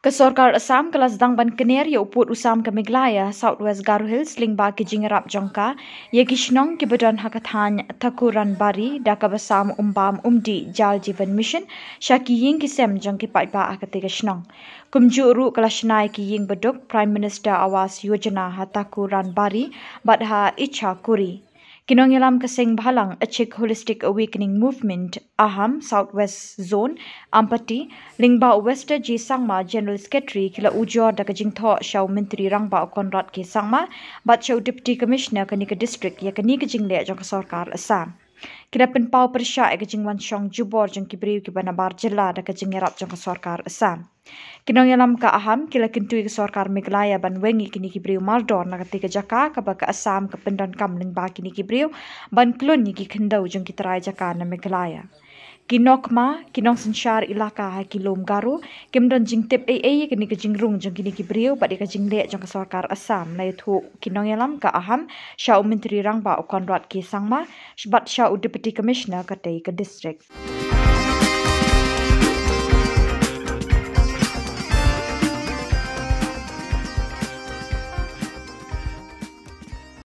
Ke Sorkar Assam ke Sdang ban kner ya uput usam ke Meghalaya, South West Garo Hills, lyngba ke jingiarap jongka, ya ki shnong ki badan hakathan Takuranbari, da kaba sam umbam umdih Jal Jevan Mission, syaki iing ki sem jong ki paidbah katei ke shnong. Kumjuh ru kala shna ki iing baduk, Prime Minister Awaas Yojana ha Takuranbari, badha Ichakuri. Kinong yalam kasing bahalang achik holistic awakening movement aham South West Zone ampati lyngba Wester ji sangma General Secretary kila ujor da kajing tho shaw menteri rangba konrad ke sangma bat shaw Deputy Commissioner kanika district ya kani kajing le jong Sorkar Assam. Kila penpau persya kajing wan shong jubor jong kibriu ki banabar jela da kajing yarap jong Sorkar Assam. Kinong yalam ka aham kila kintui ke Sorkar Meghalaya ban wengi kini kibriu maldor na katika jaka kaba ka Assam ka pendan kam lyngba kini kibriu ban klun ni ki kendau jong kitarai jaka na Meghalaya. Kinokma kinong sensyar ilaka ha kilom garu kimdon jingtip kini ke jingrung jong kini kibriu bat ka jingle jong ka Sorkar Assam lai thu kinong yalam ka aham syau menteri rangba konrad ke sangma bat syau Deputy Commissioner katei ke district.